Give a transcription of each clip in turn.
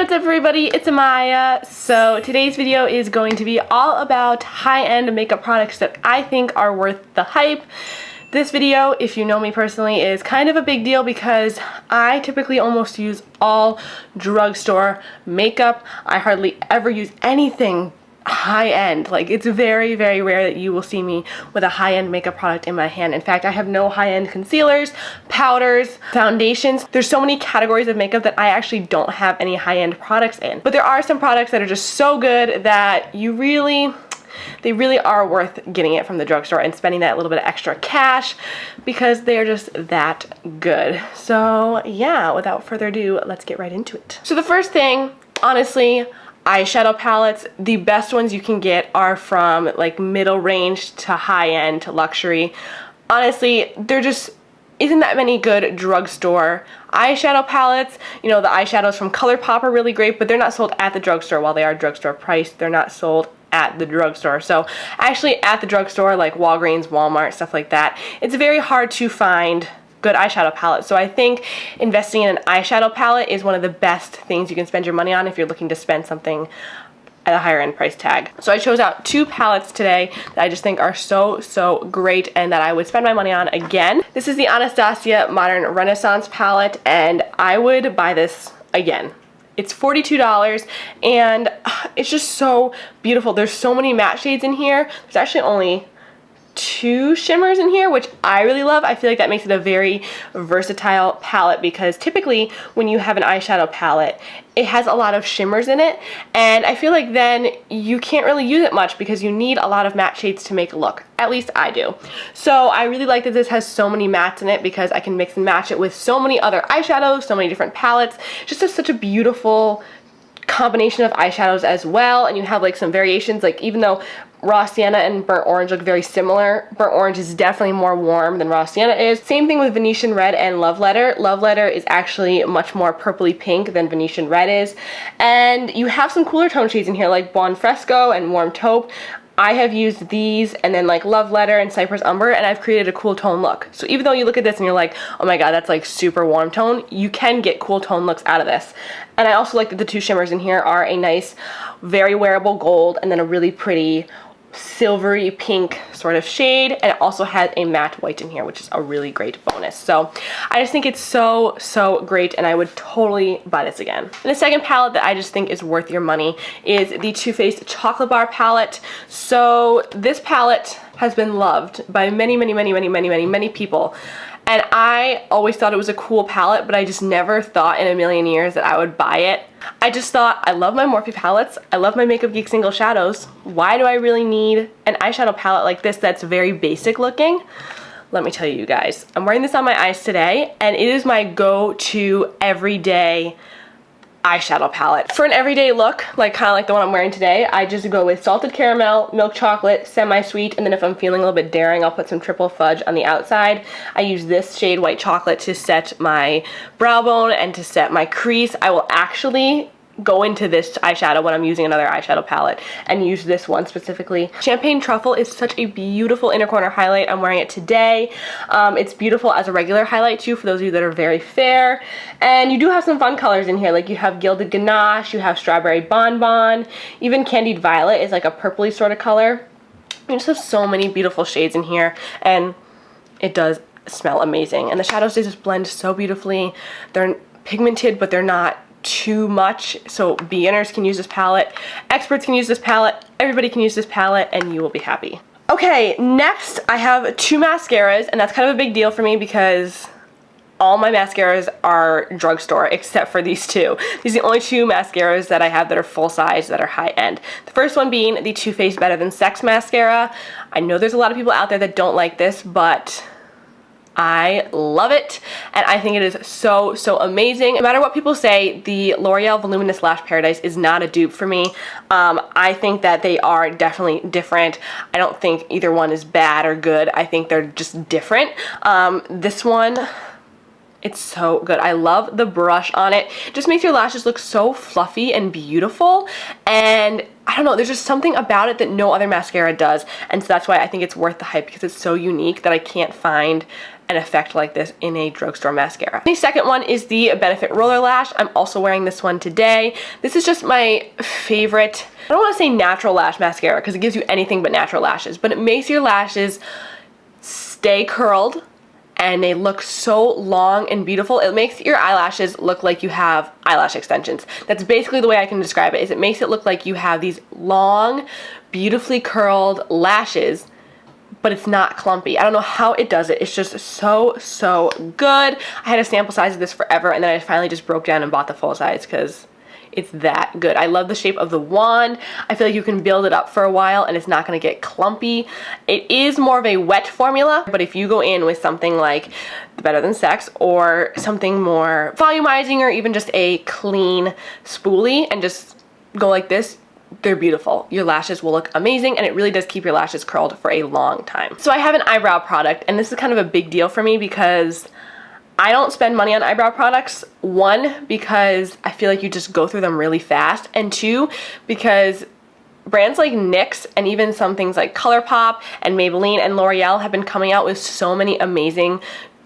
what's up everybody, it's Amaya. So today's video is going to be all about high-end makeup products that I think are worth the hype. This video, if you know me personally, is kind of a big deal because I typically almost use all drugstore makeup. I hardly ever use anything high-end. Like, it's very, very rare that you will see me with a high-end makeup product in my hand. In fact, I have no high-end concealers, powders, foundations. There's so many categories of makeup that I actually don't have any high-end products in. But there are some products that are just so good that they really are worth getting it from the drugstore and spending that little bit of extra cash because they're just that good. So yeah, without further ado, let's get right into it. So the first thing, honestly, eyeshadow palettes. The best ones you can get are from like middle range to high end to luxury. Honestly, there just isn't that many good drugstore eyeshadow palettes. You know, the eyeshadows from ColourPop are really great, but they're not sold at the drugstore. While they are drugstore priced, they're not sold at the drugstore. So actually at the drugstore, like Walgreens, Walmart, stuff like that, it's very hard to find good eyeshadow palette. So I think investing in an eyeshadow palette is one of the best things you can spend your money on if you're looking to spend something at a higher end price tag. So I chose out two palettes today that I just think are so great and that I would spend my money on again. This is the Anastasia Modern Renaissance palette and I would buy this again. It's $42 and it's just so beautiful. There's so many matte shades in here. There's actually only 2 shimmers in here, which I really love. I feel like that makes it a very versatile palette because typically when you have an eyeshadow palette, it has a lot of shimmers in it, and I feel like then you can't really use it much because you need a lot of matte shades to make a look. At least I do. So I really like that this has so many mattes in it because I can mix and match it with so many other eyeshadows, so many different palettes. Just has such a beautiful combination of eyeshadows as well, and you have like some variations, like even though Raw Sienna and Burnt Orange look very similar, Burnt Orange is definitely more warm than Raw Sienna is. Same thing with Venetian Red and Love Letter. Love Letter is actually much more purpley pink than Venetian Red is. And you have some cooler tone shades in here like Buon Fresco and Warm Taupe. I have used these and then like Love Letter and Cypress Umber, and I've created a cool tone look. So even though you look at this and you're like, oh my god, that's like super warm tone, you can get cool tone looks out of this. And I also like that the 2 shimmers in here are a nice, very wearable gold and then a really pretty silvery pink sort of shade, and it also has a matte white in here, which is a really great bonus. So I just think it's so great and I would totally buy this again. And the second palette that I just think is worth your money is the Too Faced Chocolate Bar palette. So this palette has been loved by many people. And I always thought it was a cool palette, but I just never thought in a million years that I would buy it. I just thought, I love my Morphe palettes, I love my Makeup Geek Single Shadows. Why do I really need an eyeshadow palette like this that's very basic looking? Let me tell you guys. I'm wearing this on my eyes today, and it is my go-to everyday eyeshadow palette. For an everyday look, like kind of like the one I'm wearing today, I just go with salted caramel, milk chocolate, semi-sweet, and then if I'm feeling a little bit daring, I'll put some triple fudge on the outside. I use this shade White Chocolate to set my brow bone and to set my crease. I will actually go into this eyeshadow when I'm using another eyeshadow palette and use this one specifically. Champagne Truffle is such a beautiful inner corner highlight. I'm wearing it today. It's beautiful as a regular highlight too for those of you that are very fair. And you do have some fun colors in here, like you have Gilded Ganache, you have Strawberry Bonbon, even Candied Violet is like a purpley sort of color. You just have so many beautiful shades in here, and it does smell amazing. And the shadows just blend so beautifully. They're pigmented, but they're not too much, so beginners can use this palette, experts can use this palette, everybody can use this palette, and you will be happy. Okay, next I have 2 mascaras, and that's kind of a big deal for me because all my mascaras are drugstore except for these 2. These are the only 2 mascaras that I have that are full size, that are high end. The first one being the Too Faced Better Than Sex mascara. I know there's a lot of people out there that don't like this, but I love it, and I think it is so amazing. No matter what people say, the L'Oreal Voluminous Lash Paradise is not a dupe for me. I think that they are definitely different. I don't think either one is bad or good. I think they're just different. This one, it's so good. I love the brush on it. It just makes your lashes look so fluffy and beautiful, and I don't know, there's just something about it that no other mascara does, and so that's why I think it's worth the hype, because it's so unique that I can't find an effect like this in a drugstore mascara. The second one is the Benefit Roller Lash. I'm also wearing this one today. This is just my favorite, I don't want to say natural lash mascara because it gives you anything but natural lashes, but it makes your lashes stay curled and they look so long and beautiful. It makes your eyelashes look like you have eyelash extensions. That's basically the way I can describe it, is it makes it look like you have these long, beautifully curled lashes, but it's not clumpy. I don't know how it does it. It's just so, so good. I had a sample size of this forever, and then I finally just broke down and bought the full size because it's that good. I love the shape of the wand. I feel like you can build it up for a while and it's not gonna get clumpy. It is more of a wet formula, but if you go in with something like the Better Than Sex or something more volumizing or even just a clean spoolie and just go like this, they're beautiful. Your lashes will look amazing, and it really does keep your lashes curled for a long time. So I have an eyebrow product, and this is kind of a big deal for me because I don't spend money on eyebrow products. One, because I feel like you just go through them really fast, and two, because brands like NYX and even some things like ColourPop and Maybelline and L'Oreal have been coming out with so many amazing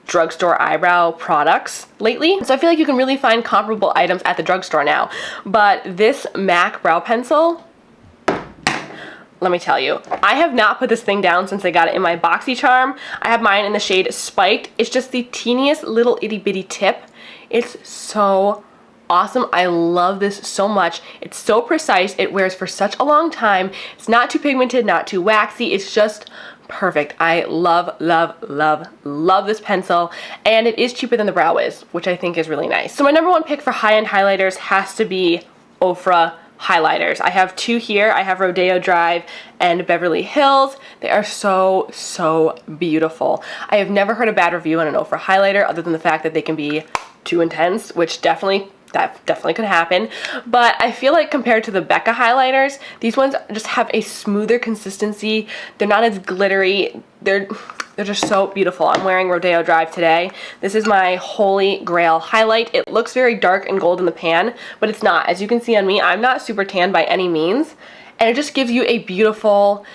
drugstore eyebrow products lately. So I feel like you can really find comparable items at the drugstore now. But this MAC brow pencil, let me tell you, I have not put this thing down since I got it in my Boxycharm. I have mine in the shade Spiked. It's just the teeniest little itty bitty tip. It's so awesome. I love this so much. It's so precise. It wears for such a long time. It's not too pigmented, not too waxy. It's just perfect. I love, love, love, love this pencil, and it is cheaper than the Brow Wiz, which I think is really nice. So my number one pick for high-end highlighters has to be OFRA highlighters. I have two here. I have Rodeo Drive and Beverly Hils. They are so, so beautiful. I have never heard a bad review on an OFRA highlighter other than the fact that they can be too intense, which that definitely could happen. But I feel like compared to the Becca highlighters, these ones just have a smoother consistency. They're not as glittery. They're just so beautiful. I'm wearing Rodeo Drive today. This is my holy grail highlight. It looks very dark and gold in the pan, but it's not. As you can see on me, I'm not super tan by any means. And it just gives you a beautiful,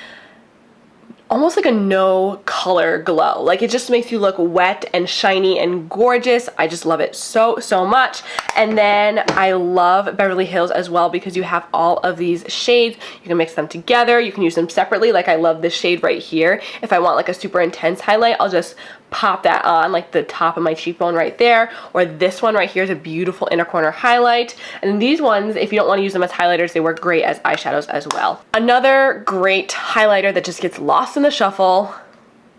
almost like a no color glow. Like, it just makes you look wet and shiny and gorgeous. I just love it so, so much. And then I love Beverly Hils as well because you have all of these shades. You can mix them together. You can use them separately. Like, I love this shade right here. If I want like a super intense highlight, I'll just pop that on like the top of my cheekbone right there. Or this one right here is a beautiful inner corner highlight. And these ones, if you don't want to use them as highlighters, they work great as eyeshadows as well. Another great highlighter that just gets lost in the shuffle,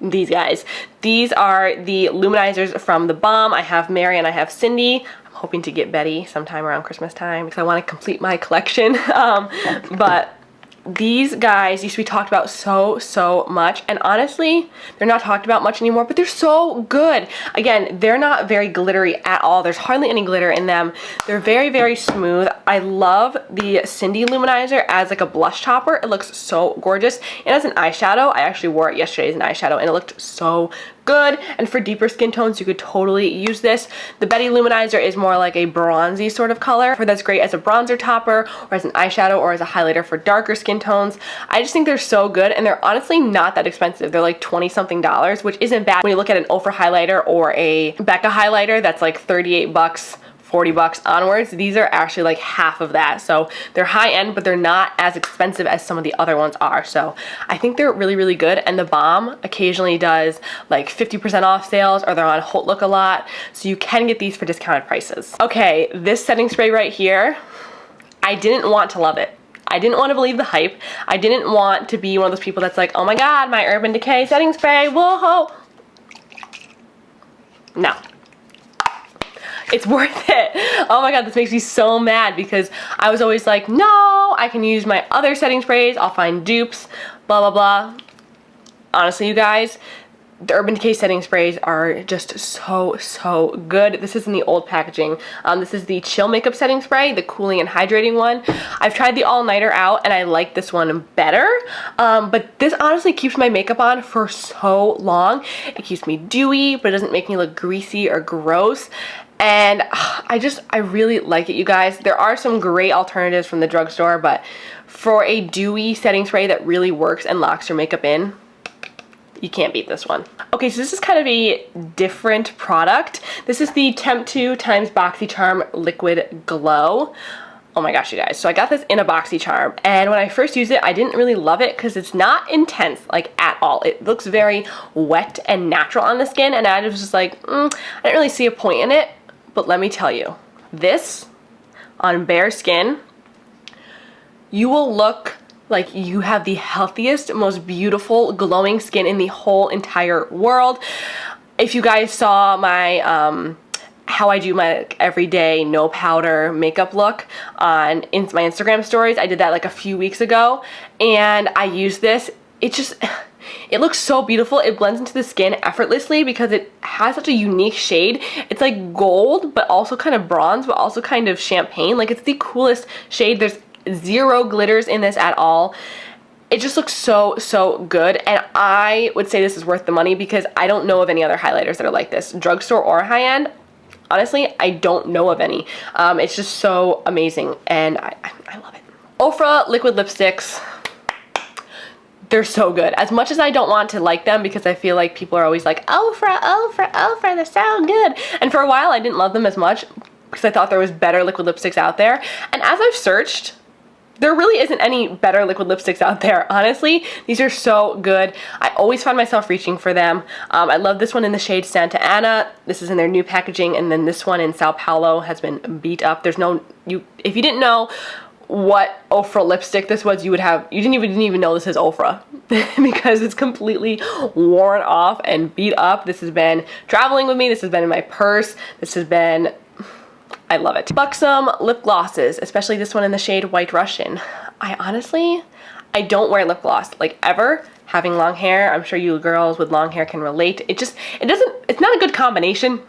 these guys. These are the Lou-Manizers from TheBalm. I have Mary and I have Cindy. I'm hoping to get Betty sometime around Christmas time because I want to complete my collection. But these guys used to be talked about so, so much, and honestly, they're not talked about much anymore, but they're so good. Again, they're not very glittery at all. There's hardly any glitter in them. They're very, very smooth. I love the Cindy Lou-Manizer as like a blush topper. It looks so gorgeous. And as an eyeshadow, I actually wore it yesterday as an eyeshadow, and it looked so good. And for deeper skin tones, you could totally use this. The Betty Lou-Manizer is more like a bronzy sort of color. That's great as a bronzer topper or as an eyeshadow or as a highlighter for darker skin tones. I just think they're so good, and they're honestly not that expensive. They're like $20-something, which isn't bad when you look at an OFRA highlighter or a Becca highlighter that's like 38 bucks. 40 bucks onwards. These are actually like half of that. So they're high end, but they're not as expensive as some of the other ones are. So I think they're really, really good. And TheBalm occasionally does like 50% off sales, or they're on Hot Look a lot. So you can get these for discounted prices. Okay, this setting spray right here, I didn't want to love it. I didn't want to believe the hype. I didn't want to be one of those people that's like, oh my God, my Urban Decay setting spray, whoa. No. It's worth it. Oh my God, this makes me so mad because I was always like, no, I can use my other setting sprays. I'll find dupes, blah, blah, blah. Honestly, you guys, the Urban Decay setting sprays are just so, so good. This is in the old packaging. This is the Chill Makeup Setting Spray, the cooling and hydrating one. I've tried the All Nighter out and I like this one better. But this honestly keeps my makeup on for so long. It keeps me dewy, but it doesn't make me look greasy or gross. And I really like it, you guys. There are some great alternatives from the drugstore, but for a dewy setting spray that really works and locks your makeup in, You can't beat this one. Okay, so this is kind of a different product. This is the Temptu x Boxycharm Liquid Glow. Oh my gosh, you guys. So I got this in a Boxycharm, and when I first used it, I didn't really love it because it's not intense, like, at all. It looks very wet and natural on the skin, and I was just like, I didn't really see a point in it. But let me tell you, this on bare skin, you will look like you have the healthiest, most beautiful, glowing skin in the whole entire world. If you guys saw my how I do my everyday no powder makeup look on my Instagram stories, I did that like a few weeks ago, and I used this. It looks so beautiful. It blends into the skin effortlessly because it has such a unique shade. It's like gold, but also kind of bronze, but also kind of champagne. Like, it's the coolest shade. There's zero glitters in this at all. It just looks so, so good, and I would say this is worth the money because I don't know of any other highlighters that are like this, drugstore or high-end. Honestly, I don't know of any. It's just so amazing, and I love it. OFRA liquid lipsticks, they're so good. As much as I don't want to like them because I feel like people are always like, OFRA, OFRA, OFRA, they're so good. And for a while, I didn't love them as much because I thought there was better liquid lipsticks out there. And as I've searched, there really isn't any better liquid lipsticks out there, honestly. These are so good. I always find myself reaching for them. I love this one in the shade Santa Ana. This is in their new packaging, and then this one in Sao Paulo has been beat up. There's no, if you didn't know what OFRA lipstick this was, you didn't even know this is OFRA because it's completely worn off and beat up. This has been traveling with me. This has been in my purse. This has been, I love it. Buxom lip glosses, especially this one in the shade White Russian. I don't wear lip gloss, like, ever. Having long hair, I'm sure you girls with long hair can relate. It's not a good combination.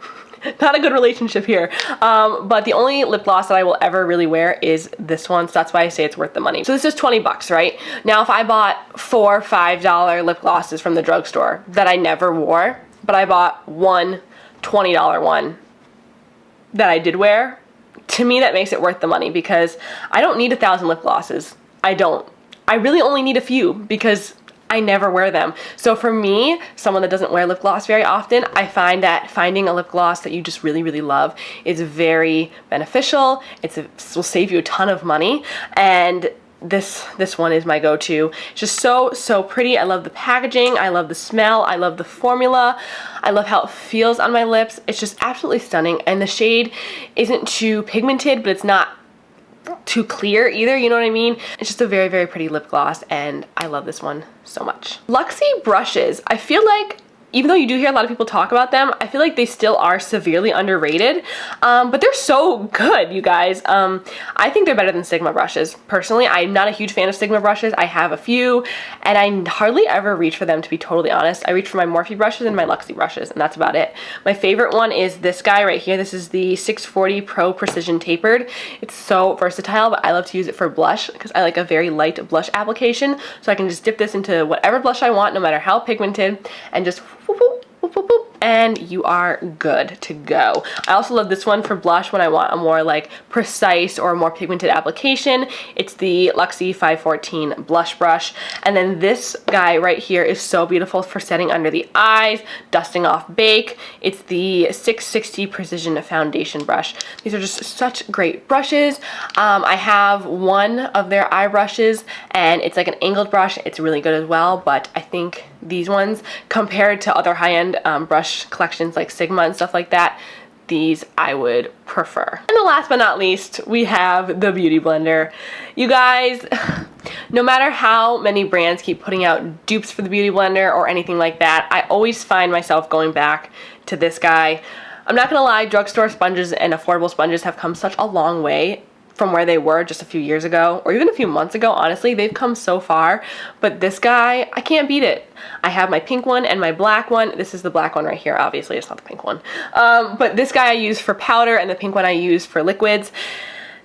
Not a good relationship here. But the only lip gloss that I will ever really wear is this one, so that's why I say it's worth the money. So this is 20 bucks, right? Now if I bought 4 $5 lip glosses from the drugstore that I never wore, but I bought one $20 one that I did wear, to me that makes it worth the money because I don't need 1,000 lip glosses. I don't. I really only need a few because I never wear them. So for me, someone that doesn't wear lip gloss very often, I find that finding a lip gloss that you just really, really love is very beneficial. It will save you a ton of money, and this one is my go-to. It's just so, so pretty. I love the packaging. I love the smell. I love the formula. I love how it feels on my lips. It's just absolutely stunning, and the shade isn't too pigmented, but it's not too clear either, you know what I mean? It's just a very, very pretty lip gloss, and I love this one so much. Luxie Brushes. I feel like, even though you do hear a lot of people talk about them, I feel like they still are severely underrated, but they're so good, you guys. I think they're better than Sigma brushes. Personally, I'm not a huge fan of Sigma brushes. I have a few, and I hardly ever reach for them, to be totally honest. I reach for my Morphe brushes and my Luxie brushes, and that's about it. My favorite one is this guy right here. This is the 640 Pro Precision Tapered. It's so versatile, but I love to use it for blush because I like a very light blush application, so I can just dip this into whatever blush I want, no matter how pigmented, and just whoop, whoop, whoop, whoop, whoop, and you are good to go. I also love this one for blush when I want a more like precise or more pigmented application. It's the Luxie 514 blush brush. And then this guy right here is so beautiful for setting under the eyes, dusting off bake. It's the 660 Precision Foundation brush. These are just such great brushes. I have one of their eye brushes, and it's like an angled brush. It's really good as well, but I think these ones, compared to other high-end brush collections like Sigma and stuff like that, these I would prefer. And the last but not least, we have the Beauty Blender. You guys, no matter how many brands keep putting out dupes for the Beauty Blender or anything like that, I always find myself going back to this guy. I'm not gonna lie, drugstore sponges and affordable sponges have come such a long way from where they were just a few years ago, or even a few months ago. Honestly, they've come so far, but this guy, I can't beat it. I have my pink one and my black one. This is the black one right here, obviously, it's not the pink one. But this guy I use for powder, and the pink one I use for liquids.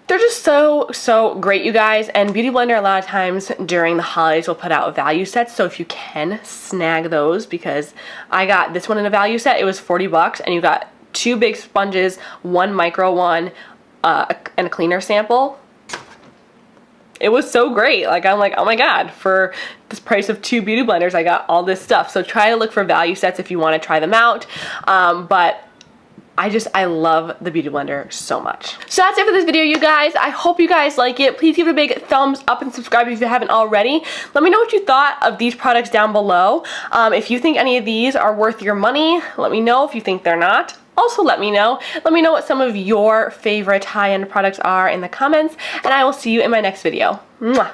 They're just so, so great, you guys. And Beauty Blender, a lot of times during the holidays, will put out value sets, so if you can, snag those, because I got this one in a value set. It was 40 bucks, and you got 2 big sponges, 1 micro one, and a cleaner sample. it was so great. Like, I'm like, oh my god, for this price of 2 beauty blenders, I got all this stuff. So try to look for value sets if you want to try them out. But I love the Beauty Blender so much. So that's it for this video, you guys. I hope you guys like it. Please give it a big thumbs up and subscribe if you haven't already. Let me know what you thought of these products down below. If you think any of these are worth your money, let me know. If you think they're not, also let me know. Let me know what some of your favorite high-end products are in the comments, and I will see you in my next video. Mwah.